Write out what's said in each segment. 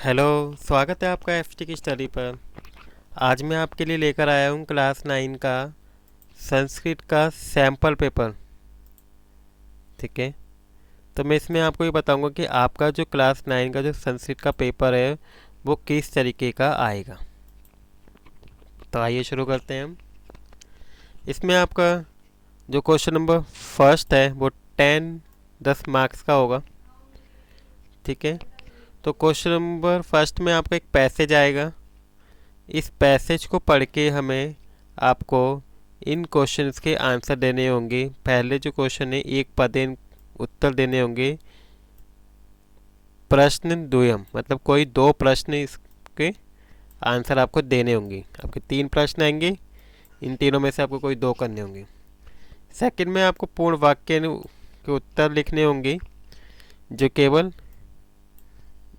Hello. स्वागत है आपका एफटी की स्टडी पर। आज मैं आपके लिए लेकर आया हूँ क्लास 9 का संस्कृत का सैम्पल पेपर। ठीक है। तो मैं इसमें आपको ये बताऊंगा कि आपका जो क्लास 9 का जो संस्कृत का पेपर है वो किस तरीके का आएगा। तो आइए शुरू करते हैं हम। इसमें आपका जो क्वेश्चन नंबर फर्स्ट है वो 10 मार्क्स का होगा। ठीक है। तो क्वेश्चन नंबर फर्स्ट में आपका एक पैसेज आएगा। इस पैसेज को पढ़ के हमें आपको इन क्वेश्चंस के आंसर देने होंगे। पहले जो क्वेश्चन है एक पदेन उत्तर देने होंगे। प्रश्न द्वयम मतलब कोई दो प्रश्न इसके आंसर आपको देने होंगे। आपके तीन प्रश्न आएंगे, इन तीनों में से आपको कोई दो करने होंगे। सेकंड में आपको पूर्ण वाक्य के उत्तर लिखने होंगे, जो केवल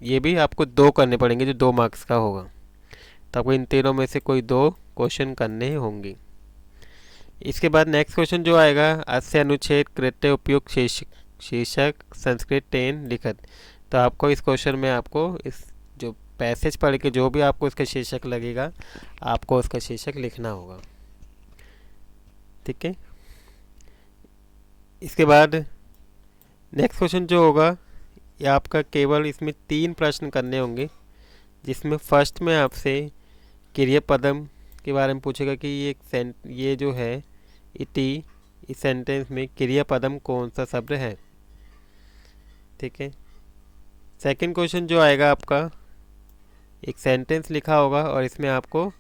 ये भी आपको दो करने पड़ेंगे, जो 2 मार्क्स का होगा। तो आपको इन तीनों में से कोई दो क्वेश्चन करने होंगे। इसके बाद नेक्स्ट क्वेश्चन जो आएगा, अस्य अनुच्छेद कृत्य उपयुक्त शीर्षक संस्कृत 10 लिखत। तो आपको इस क्वेश्चन में आपको इस जो पैसेज पढ़ के जो भी आपको इसका शीर्षक लगेगा आपको उसका शीर्षक लिखना होगा। ठीक है। इसके बाद नेक्स्ट क्वेश्चन जो होगा ये आपका केवल इसमें 3 प्रश्न करने होंगे, जिसमें फर्स्ट में आपसे क्रियापदम के बारे में पूछेगा कि ये जो है इति इस सेंटेंस में क्रियापदम कौन सा शब्द है। ठीक है। सेकंड क्वेश्चन जो आएगा आपका एक सेंटेंस लिखा होगा और इसमें आपको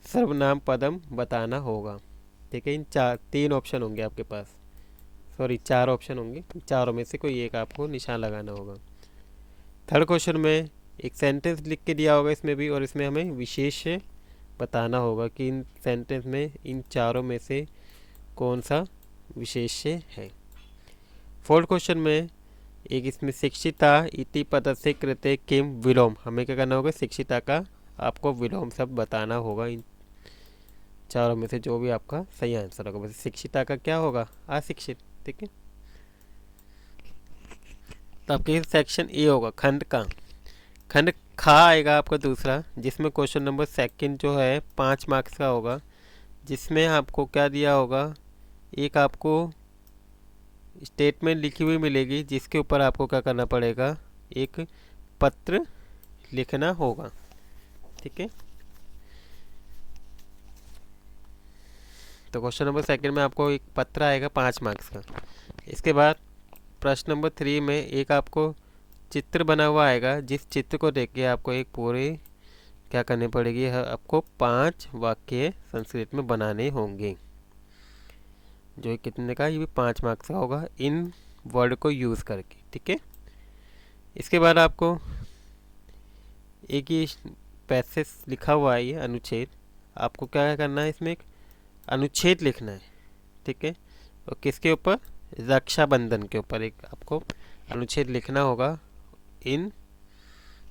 सर्वनाम पदम बताना होगा। ठीक है। इन तीन ऑप्शन होंगे आपके पास, सॉरी 4 ऑप्शन होंगे, चारों में से कोई एक आपको निशान लगाना होगा। थर्ड क्वेश्चन में एक सेंटेंस लिख के दिया होगा इसमें भी, और इसमें हमें विशेष बताना होगा कि इन सेंटेंस में इन चारों में से कौन सा विशेष्य है। फोर्थ क्वेश्चन में एक इसमें शिक्षिता इति पदस्य कृते किम विलोम, हमें क्या करना होगा, शिक्षिता का आपको विलोम शब्द बताना होगा। इन चारों में से जो भी आपका सही आंसर होगा, वैसे शिक्षिता का क्या होगा, अशिक्षित। ठीक है। तो आपके सेक्शन ए होगा खंड का। खंड खा आएगा आपका दूसरा, जिसमें क्वेश्चन नंबर सेकंड जो है 5 मार्क्स का होगा, जिसमें आपको क्या दिया होगा, एक आपको स्टेटमेंट लिखी हुई मिलेगी जिसके ऊपर आपको क्या करना पड़ेगा, एक पत्र लिखना होगा। ठीक है। तो क्वेश्चन नंबर सेकंड में आपको एक पत्र आएगा 5 मार्क्स का। इसके बाद प्रश्न नंबर 3 में एक आपको चित्र बना हुआ आएगा, जिस चित्र को देख के आपको एक पूरे क्या करनी पड़ेगी, आपको 5 वाक्य संस्कृत में बनाने होंगे। जो कितने का, ये भी 5 मार्क्स का होगा इन वर्ड को यूज़ करके। ठीक है। इसके बाद आपको एक ही पैसेज लिखा हुआ है, ये अनुच्छेद, आपको क्या करना है, इसमें एक अनुच्छेद लिखना है। ठीक है। और किसके ऊपर, रक्षाबंधन के ऊपर एक आपको अनुच्छेद लिखना होगा इन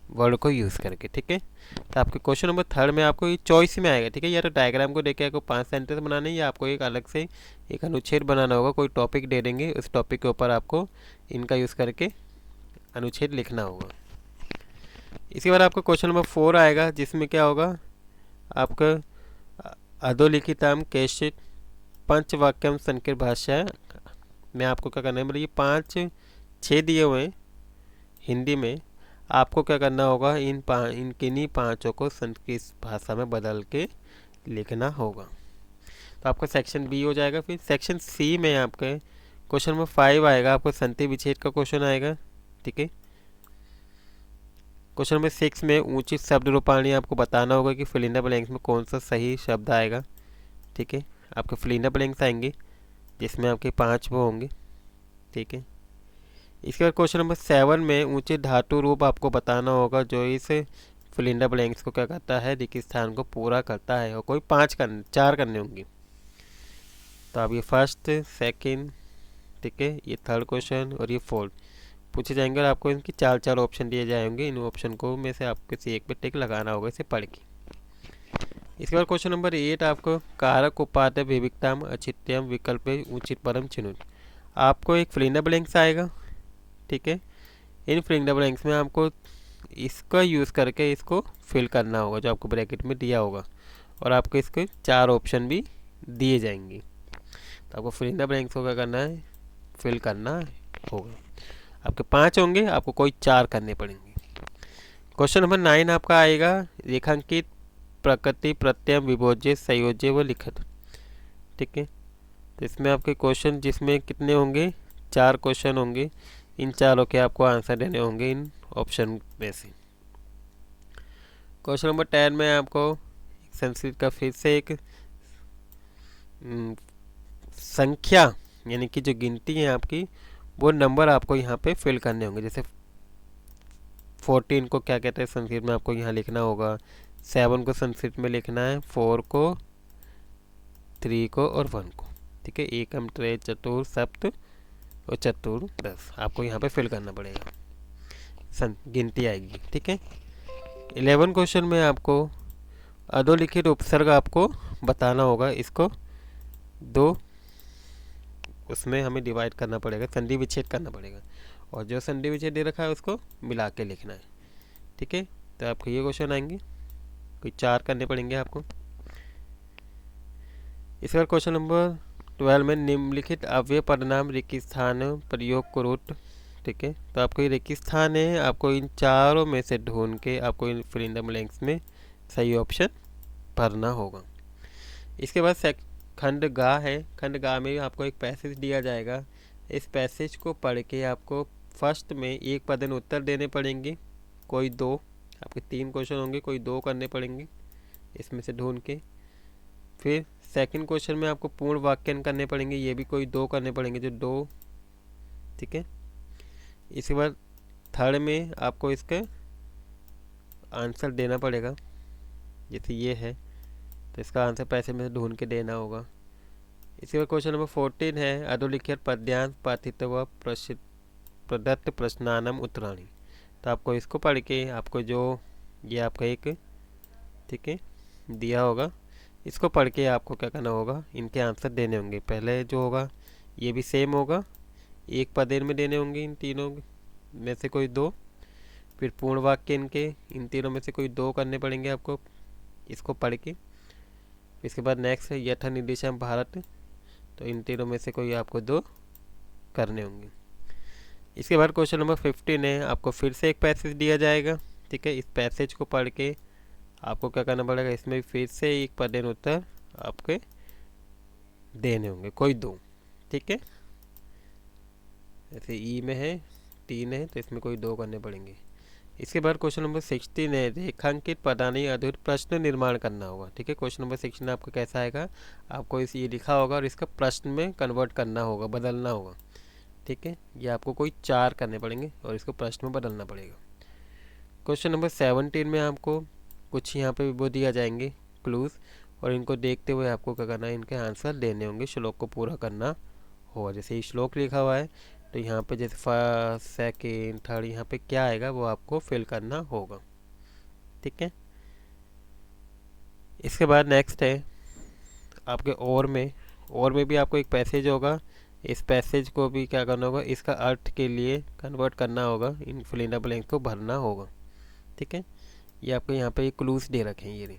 वर्ड को यूज़ करके। ठीक है। तो आपके क्वेश्चन नंबर थर्ड में आपको ये चॉइस में आएगा। ठीक है। या तो डायग्राम को देख के आपको 5 सेंटेंस बनाने हैं, या आपको एक अलग से एक अनुच्छेद बनाना होगा। कोई टॉपिक दे देंगे, उस टॉपिक के ऊपर आपको इनका यूज़ करके अनुच्छेद लिखना होगा। इसके बाद आपका क्वेश्चन नंबर 4 आएगा, जिसमें क्या होगा, आपका अधोलिखितम केशित पंचवाक्यम संस्कृत भाषा में आपको क्या करना है, मतलब ये 5-6 दिए हुए हैं हिंदी में, आपको क्या करना होगा, इन किन्हीं 5 को संस्कृत भाषा में बदल के लिखना होगा। तो आपका सेक्शन बी हो जाएगा। फिर सेक्शन सी में आपके क्वेश्चन नंबर 5 आएगा, आपको संति विच्छेद का क्वेश्चन आएगा। ठीक है। क्वेश्चन नंबर 6 में उचित शब्द रूपाणी आपको बताना होगा कि फिल इन द ब्लैंक्स में कौन सा सही शब्द आएगा। ठीक है। आपके फिल इन द ब्लैंक्स आएंगे, जिसमें आपके 5 वो होंगे। ठीक है। इसके बाद क्वेश्चन नंबर 7 में ऊंचे धातु रूप आपको बताना होगा, जो इस फिल इन द ब्लैंक्स को क्या करता है, रिक्त स्थान को पूरा करता है, और कोई 4 करने होंगे। तो अब ये फर्स्ट, सेकंड, ठीक है, ये थर्ड क्वेश्चन और ये फोर्थ पूछे जाएंगे, और आपको इनकी 4 ऑप्शन दिए जाएंगे। इन ऑप्शन को में से आपको किसी एक पे टिक लगाना होगा इसे पढ़ के। इसके बाद क्वेश्चन नंबर 8 आपको कारक उपादेय विविक्ताम अचित्यम विकल्प उचित परम चिन्ह, आपको एक फिल इन द ब्लैंक्स आएगा। ठीक है। इन फिल इन द ब्लैंक्स में आपको इसका यूज़ करके इसको फिल करना होगा जो आपको ब्रैकेट में दिया होगा, और आपको इसके 4 ऑप्शन भी दिए जाएंगे। तो आपको फिल इन द ब्लैंक्स को क्या करना है, फिल करना होगा। आपके 5 होंगे, आपको कोई 4 करने पड़ेंगे। क्वेश्चन नंबर 9 आपका आएगा रेखांकित प्रकृति प्रत्यय विभोज्य संयोज्य व लिखित। ठीक है, तो इसमें आपके क्वेश्चन जिसमें कितने होंगे, 4 क्वेश्चन होंगे। इन चारों के आपको आंसर देने होंगे इन ऑप्शन में से। क्वेश्चन नंबर 10 में आपको संस्कृत का फिर से एक संख्या यानी कि जो गिनती है आपकी, वो नंबर आपको यहाँ पे फिल करने होंगे। जैसे 14 को क्या कहते हैं संस्कृत में, आपको यहाँ लिखना होगा। 7 को संस्कृत में लिखना है, 4 को, 3 को और 1 को। ठीक है, एकम त्रय चतुर सप्त और चतुर 10 आपको यहाँ पे फिल करना पड़ेगा, गिनती आएगी। ठीक है, 11 क्वेश्चन में आपको अधोलिखित उपसर्ग आपको बताना होगा। इसको 2 उसमें हमें डिवाइड करना पड़ेगा, संधि विच्छेद करना पड़ेगा, और जो संधि विच्छेद दे रखा है उसको मिला के लिखना है। ठीक है, तो आपको ये क्वेश्चन आएंगे, कोई 4 करने पड़ेंगे आपको। इसके बाद क्वेश्चन नंबर 12 में निम्नलिखित अव्यय पदनाम रिक्त स्थान प्रयोग कुरुट। ठीक है, तो आपको ये रिक्त स्थान है, आपको इन चारों में से ढूंढ के आपको इन फिल इन द ब्लैंक्स में सही ऑप्शन भरना होगा। इसके बाद खंड गा है। खंड गा में आपको एक पैसेज दिया जाएगा। इस पैसेज को पढ़ के आपको फर्स्ट में एक पदन उत्तर देने पड़ेंगे, कोई 2। आपके 3 क्वेश्चन होंगे, कोई 2 करने पड़ेंगे इसमें से ढूंढ के। फिर सेकंड क्वेश्चन में आपको पूर्ण वाक्यन करने पड़ेंगे, ये भी कोई 2 करने पड़ेंगे, जो 2। ठीक है, इसके बाद थर्ड में आपको इसका आंसर देना पड़ेगा, जैसे ये है तो इसका आंसर पैसे में से ढूंढ के देना होगा। इसके बाद क्वेश्चन नंबर 14 है अधोलिखित पद्यांश पाठित व प्रदत्त प्रश्नानम उत्तराणी। तो आपको इसको पढ़ के आपको जो ये आपका एक, ठीक है, दिया होगा, इसको पढ़ के आपको क्या करना होगा, इनके आंसर देने होंगे। पहले जो होगा ये भी सेम होगा, एक पदेर में देने होंगे, इन तीनों में से कोई 2। फिर पूर्ण वाक्य इनके, इन तीनों में से कोई 2 करने पड़ेंगे आपको इसको पढ़ के। इसके बाद नेक्स्ट है यथा निर्देशम भारत, तो इन तीनों में से कोई आपको 2 करने होंगे। इसके बाद क्वेश्चन नंबर 15 है, आपको फिर से एक पैसेज दिया जाएगा। ठीक है, इस पैसेज को पढ़ के आपको क्या करना पड़ेगा, इसमें फिर से एक पदेन उत्तर आपके देने होंगे, कोई 2। ठीक है, जैसे ई में है 3 है, तो इसमें कोई 2 करने पड़ेंगे। इसके बाद क्वेश्चन नंबर 16 है रेखांकित पदानी अधूर प्रश्न निर्माण करना होगा। ठीक है, क्वेश्चन नंबर 16 आपको कैसा आएगा, आपको इस ये लिखा होगा और इसका प्रश्न में कन्वर्ट करना होगा, बदलना होगा। ठीक है, ये आपको कोई 4 करने पड़ेंगे और इसको प्रश्न में बदलना पड़ेगा। क्वेश्चन नंबर 17 में आपको कुछ यहाँ पे वो दिया जाएंगे क्लूज, और इनको देखते हुए आपको क्या करना है, इनके आंसर देने होंगे, श्लोक को पूरा करना होगा। जैसे श्लोक लिखा हुआ है तो यहाँ पे जैसे फर्स्ट सेकेंड थर्ड यहाँ पे क्या आएगा वो आपको फिल करना होगा। ठीक है, इसके बाद नेक्स्ट है आपके और में भी आपको एक पैसेज होगा। इस पैसेज को भी क्या करना होगा, इसका अर्थ के लिए कन्वर्ट करना होगा, इन फिल इन द ब्लैंक को भरना होगा। ठीक है, ये आपको यहाँ पे क्लूज दे रखे हैं, ये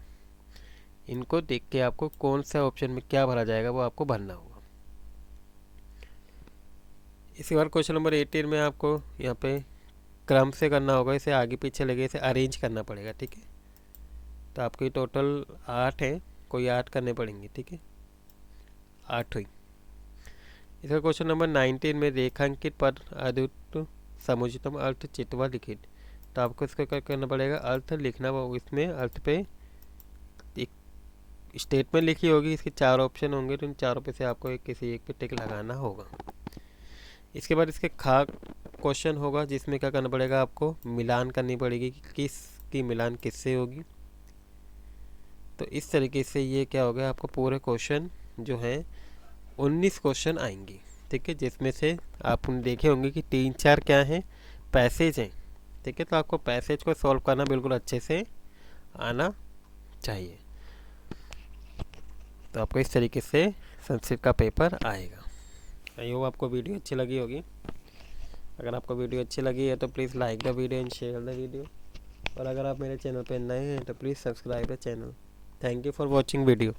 इनको देख के आपको कौन सा ऑप्शन में क्या भरा जाएगा वो आपको भरना होगा। इसी बार क्वेश्चन नंबर 18 में आपको यहाँ पे क्रम से करना होगा, इसे आगे पीछे लगे इसे अरेंज करना पड़ेगा। ठीक है, तो आपकी टोटल 8 है, कोई 8 करने पड़ेंगे। ठीक है, 8 हुई। इसका क्वेश्चन नंबर 19 में रेखांकित पद अद्भुत समुचितम अर्थ चितवा लिखित। तो आपको इसका क्या करना पड़ेगा, अर्थ लिखना, वो इसमें अर्थ पे एक स्टेटमेंट लिखी होगी, इसके 4 ऑप्शन होंगे, तो इन चारों पे से आपको किसी एक पे टिक लगाना होगा। इसके बाद इसके खा क्वेश्चन होगा, जिसमें क्या करना पड़ेगा, आपको मिलान करनी पड़ेगी कि किसकी मिलान किससे होगी। तो इस तरीके से ये क्या हो गया, आपको पूरे क्वेश्चन जो हैं 19 क्वेश्चन आएंगे। ठीक है, जिसमें से आप देखे होंगे कि 3-4 क्या हैं, पैसेज हैं। ठीक है, तो आपको पैसेज को सॉल्व करना बिल्कुल अच्छे से आना चाहिए। तो आपको इस तरीके से संस्कृत का पेपर आएगा। आई होप आपको वीडियो अच्छी लगी होगी। अगर आपको वीडियो अच्छी लगी है तो please like the video and share the video. और अगर आप मेरे चैनल पर नए हैं तो please subscribe the channel. Thank you for watching video.